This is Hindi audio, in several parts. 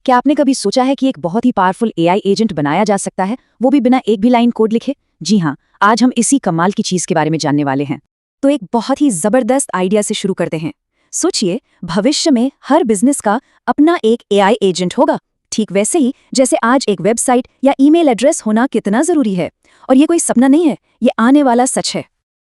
क्या आपने कभी सोचा है कि एक बहुत ही पावरफुल एआई एजेंट बनाया जा सकता है, वो भी बिना एक भी लाइन कोड लिखे? जी हाँ, आज हम इसी कमाल की चीज के बारे में जानने वाले हैं। तो एक बहुत ही जबरदस्त आइडिया से शुरू करते हैं। सोचिए, भविष्य में हर बिजनेस का अपना एक एआई एजेंट होगा। ठीक वैसे ही जैसे आज एक वेबसाइट या ईमेल एड्रेस होना कितना जरूरी है। और ये कोई सपना नहीं है, ये आने वाला सच है।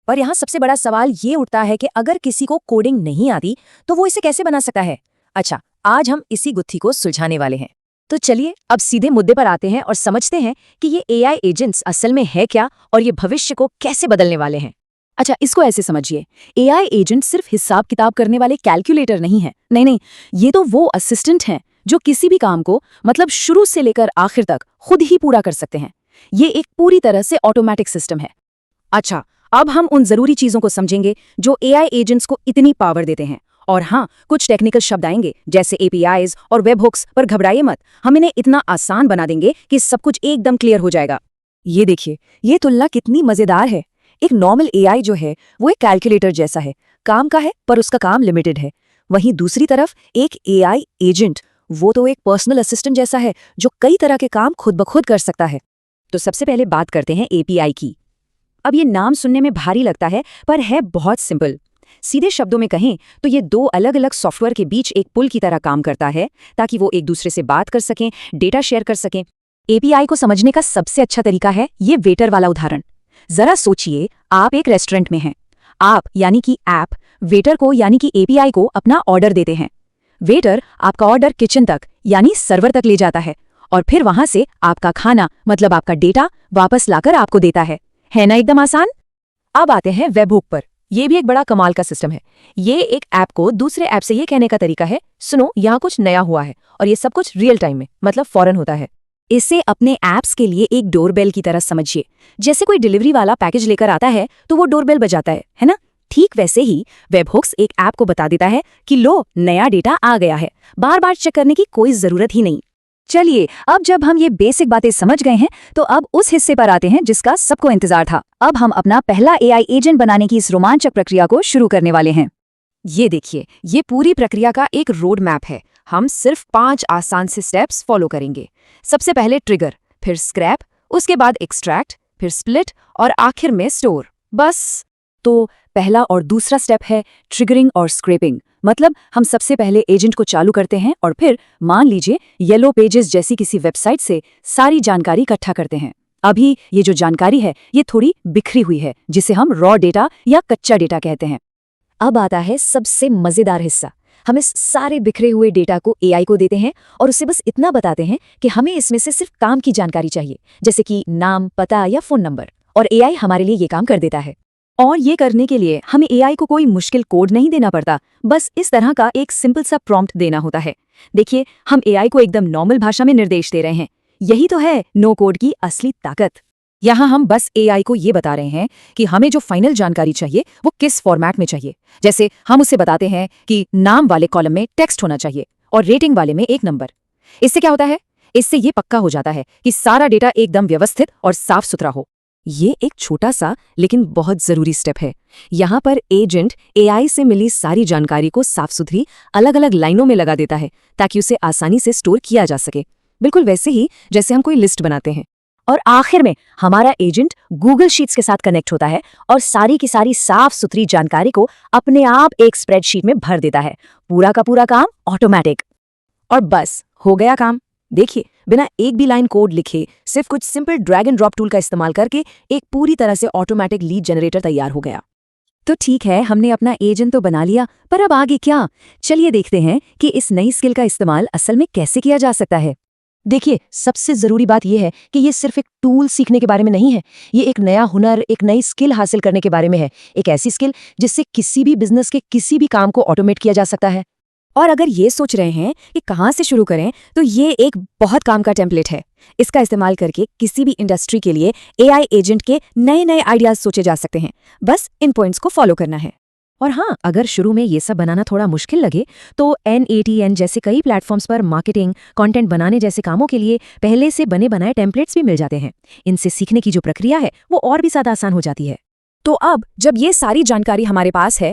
और यहाँ सबसे बड़ा सवाल ये उठता है कि अगर किसी को कोडिंग नहीं आती तो वो इसे कैसे बना सकता है। अच्छा, आज हम इसी गुत्थी को सुलझाने वाले हैं। तो चलिए अब सीधे मुद्दे पर आते हैं और समझते हैं कि ये एआई एजेंट्स असल में है क्या और ये भविष्य को कैसे बदलने वाले हैं। अच्छा, इसको ऐसे समझिए, एआई एजेंट सिर्फ हिसाब किताब करने वाले कैलकुलेटर नहीं है। नहीं, ये तो वो असिस्टेंट हैं जो किसी भी काम को मतलब शुरू से लेकर आखिर तक खुद ही पूरा कर सकते हैं। ये एक पूरी तरह से ऑटोमेटिक सिस्टम है। अच्छा, अब हम उन जरूरी चीजों को समझेंगे जो एआई एजेंट्स को इतनी पावर देते हैं। और हाँ, कुछ टेक्निकल शब्द आएंगे जैसे एपीआईज और वेब हुक्स, पर घबराइए मत, हम इन्हें इतना आसान बना देंगे कि सब कुछ एकदम क्लियर हो जाएगा। ये देखिए, ये तुलना कितनी मजेदार है। एक नॉर्मल एआई जो है वो एक कैलकुलेटर जैसा है, काम का है पर उसका काम लिमिटेड है। वहीं दूसरी तरफ एक एआई एजेंट, वो तो एक पर्सनल असिस्टेंट जैसा है जो कई तरह के काम खुद ब खुद कर सकता है। तो सबसे पहले बात करते हैं एपीआई की। अब ये नाम सुनने में भारी लगता है पर है बहुत सिंपल। सीधे शब्दों में कहें तो ये दो अलग अलग सॉफ्टवेयर के बीच एक पुल की तरह काम करता है ताकि वो एक दूसरे से बात कर सकें, डेटा शेयर कर सकें। एपीआई को समझने का सबसे अच्छा तरीका है ये वेटर वाला उदाहरण। जरा सोचिए, आप एक रेस्टोरेंट में हैं। आप यानी कि ऐप वेटर को यानी कि एपीआई को अपना ऑर्डर देते हैं। वेटर आपका ऑर्डर किचन तक यानी सर्वर तक ले जाता है और फिर वहां से आपका खाना मतलब आपका डेटा वापस लाकर आपको देता है ना एकदम आसान। अब आते हैं वेबहुक पर। यह भी एक बड़ा कमाल का सिस्टम है। ये एक ऐप को दूसरे ऐप से ये कहने का तरीका है, सुनो यहाँ कुछ नया हुआ है, और ये सब कुछ रियल टाइम में मतलब फौरन होता है। इसे अपने ऐप्स के लिए एक डोरबेल की तरह समझिए। जैसे कोई डिलीवरी वाला पैकेज लेकर आता है तो वो डोरबेल बजाता है ना? ठीक वैसे ही वेबहुक्स एक ऐप को बता देता है कि लो, नया डेटा आ गया है, बार बार चेक करने की कोई जरूरत ही नहीं। चलिए, अब जब हम ये बेसिक बातें समझ गए हैं तो अब उस हिस्से पर आते हैं जिसका सबको इंतजार था। अब हम अपना पहला एआई एजेंट बनाने की इस रोमांचक प्रक्रिया को शुरू करने वाले हैं। ये देखिए, ये पूरी प्रक्रिया का एक रोड मैप है। हम सिर्फ 5 आसान से स्टेप्स फॉलो करेंगे। सबसे पहले ट्रिगर, फिर स्क्रैप, उसके बाद एक्सट्रैक्ट, फिर स्प्लिट और आखिर में स्टोर। बस। तो पहला और दूसरा स्टेप है ट्रिगरिंग और स्क्रैपिंग। मतलब हम सबसे पहले एजेंट को चालू करते हैं और फिर मान लीजिए येलो पेजेस जैसी किसी वेबसाइट से सारी जानकारी इकट्ठा करते हैं। अभी ये जो जानकारी है ये थोड़ी बिखरी हुई है, जिसे हम रॉ डेटा या कच्चा डेटा कहते हैं। अब आता है सबसे मजेदार हिस्सा। हम इस सारे बिखरे हुए डेटा को एआई को देते हैं और उसे बस इतना बताते हैं कि हमें इसमें से सिर्फ काम की जानकारी चाहिए, जैसे कि नाम, पता या फोन नंबर, और एआई हमारे लिए ये काम कर देता है। और ये करने के लिए हमें एआई को कोई मुश्किल कोड नहीं देना पड़ता, बस इस तरह का एक सिंपल सा प्रॉम्प्ट देना होता है। देखिए, हम एआई को एकदम नॉर्मल भाषा में निर्देश दे रहे हैं। यही तो है नो कोड की असली ताकत। यहाँ हम बस एआई को ये बता रहे हैं कि हमें जो फाइनल जानकारी चाहिए वो किस फॉर्मेट में चाहिए। जैसे हम उसे बताते हैं कि नाम वाले कॉलम में टेक्स्ट होना चाहिए और रेटिंग वाले में एक नंबर। इससे क्या होता है? इससे ये पक्का हो जाता है कि सारा डेटा एकदम व्यवस्थित और साफ सुथरा हो। ये एक छोटा सा लेकिन बहुत जरूरी स्टेप है। यहाँ पर एजेंट एआई से मिली सारी जानकारी को साफ सुथरी अलग अलग लाइनों में लगा देता है ताकि उसे आसानी से स्टोर किया जा सके, बिल्कुल वैसे ही जैसे हम कोई लिस्ट बनाते हैं। और आखिर में हमारा एजेंट गूगल शीट्स के साथ कनेक्ट होता है और सारी की सारी साफ सुथरी जानकारी को अपने आप एक स्प्रेडशीट में भर देता है। पूरा का पूरा काम ऑटोमेटिक। और बस हो गया काम। देखिए, बिना एक भी लाइन कोड लिखे सिर्फ कुछ simple drag and drop tool का इस्तेमाल करके एक पूरी तरह से ऑटोमेटिक लीड जनरेटर तैयार हो गया। तो ठीक है, हमने अपना एजेंट तो बना लिया, पर अब आगे क्या? चलिए देखते हैं कि इस नई स्किल का इस्तेमाल असल में कैसे किया जा सकता है। देखिए, सबसे जरूरी बात यह है कि ये सिर्फ एक टूल सीखने के बारे में नहीं है। ये एक नया हुनर, एक नई स्किल हासिल करने के बारे में है। एक ऐसी स्किल जिससे किसी भी बिजनेस के किसी भी काम को ऑटोमेट किया जा सकता है। और अगर ये सोच रहे हैं कि कहाँ से शुरू करें, तो ये एक बहुत काम का टेम्पलेट है। इसका इस्तेमाल करके किसी भी इंडस्ट्री के लिए एआई एजेंट के नए नए आइडियाज सोचे जा सकते हैं। बस इन पॉइंट्स को फॉलो करना है। और हाँ, अगर शुरू में ये सब बनाना थोड़ा मुश्किल लगे तो NATN जैसे कई प्लेटफॉर्म्स पर मार्केटिंग, कंटेंट बनाने जैसे कामों के लिए पहले से बने बनाए टेम्पलेट्स भी मिल जाते हैं। इनसे सीखने की जो प्रक्रिया है वो और भी ज्यादा आसान हो जाती है। तो अब जब ये सारी जानकारी हमारे पास है